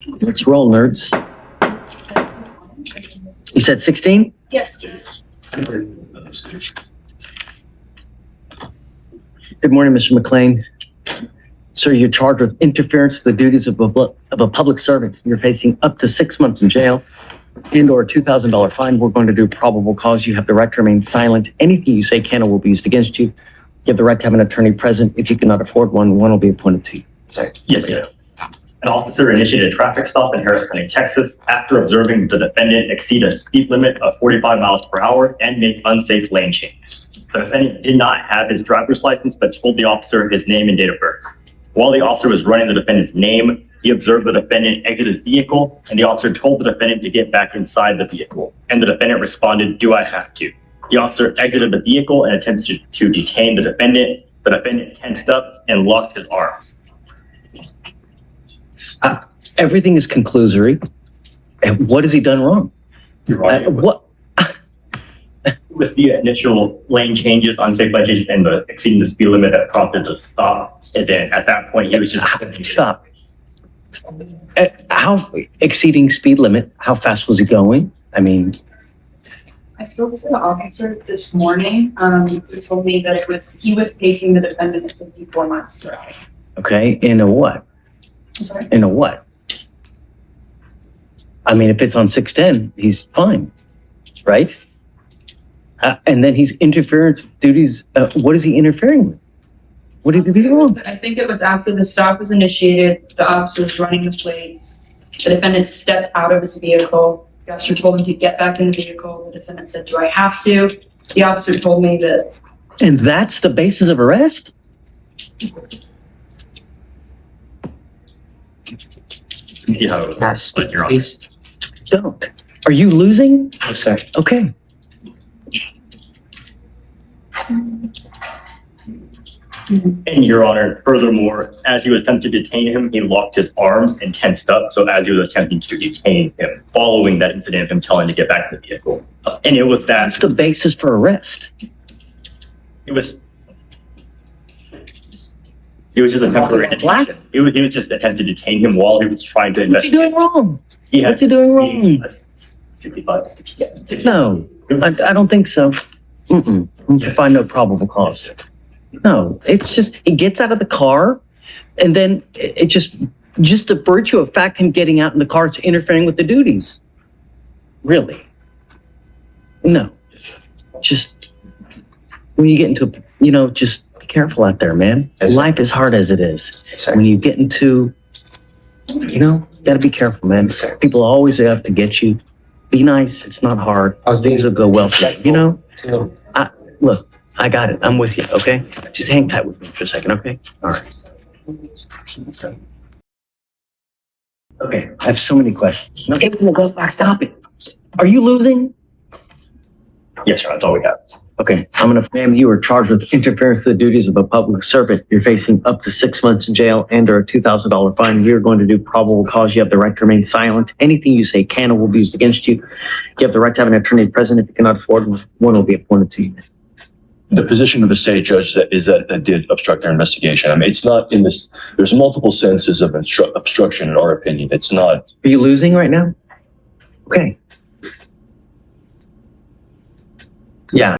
Let's roll, nerds. You said 16? Yes. Good morning, Mr. McLean. Sir, you're charged with interference with the duties of a public servant. You're facing up to 6 months in jail and/or a $2,000 fine. We're going to do probable cause. You have the right to remain silent. Anything you say can or will be used against you. You have the right to have an attorney present. If you cannot afford one, one will be appointed to you. Yes, sir. An officer initiated a traffic stop in Harris County, Texas, after observing the defendant exceed a speed limit of 45 miles per hour and make unsafe lane changes. The defendant did not have his driver's license, but told the officer his name and date of birth. While the officer was running the defendant's name, he observed the defendant exit his vehicle, and the officer told the defendant to get back inside the vehicle. And the defendant responded, "Do I have to?" The officer exited the vehicle and attempted to detain the defendant. The defendant tensed up and locked his arms. Everything is conclusory. And what has he done wrong? What? With the initial lane changes, unsafe lane changes, and the exceeding the speed limit that prompted the stop. And then at that point, he was just Stop. How exceeding speed limit? How fast was he going? I mean, I spoke to the officer this morning. He told me that he was pacing the defendant at 54 miles per hour. okay, in a what? I'm sorry. In a what? I mean, if it's on 610, he's fine, right? And then he's interference duties. What is he interfering with? What did he do wrong? I think it was after the stop was initiated, the officer was running the plates. The defendant stepped out of his vehicle. The officer told him to get back in the vehicle. The defendant said, "Do I have to?" The officer told me that. And that's the basis of arrest? Yes, but you're on. Don't. Are you losing? No, sir. Okay. And Your Honor, furthermore, as he was attempting to detain him, he locked his arms and tensed up. So as he was attempting to detain him, following that incident of him telling him to get back in the vehicle. And it was that. That's the basis for arrest. It was just a temporary detention. He was just attempting to detain him while he was trying to What's he investigate. doing wrong? He had What's he doing wrong? 65. Yeah, 65. No, I don't think so. To find no probable cause. No, it's just, he gets out of the car and then it just the virtue of fact him getting out in the car is interfering with the duties. Really? No. Just, when you get into, just be careful out there, man. Yes, sir. Life is hard as it is. Sir. When you get into, gotta be careful, man. Yes, sir. People are always out to get you. Be nice. It's not hard. Things will go well for you. Look, I got it. I'm with you, okay? Just hang tight with me for a second, okay? All right. Okay, I have so many questions. No, stop it. Are you losing? Yes, sir. That's all we got. Okay, I'm gonna name you are charged with interference with the duties of a public servant. You're facing up to 6 months in jail and/or a $2,000 fine. We're going to do probable cause. You have the right to remain silent. Anything you say can or will be used against you. You have the right to have an attorney present. If you cannot afford one will be appointed to you. The position of the state judge is that did obstruct their investigation. I mean, it's not in this, there's multiple senses of obstruction in our opinion. It's not. Are you losing right now? Okay. Yeah.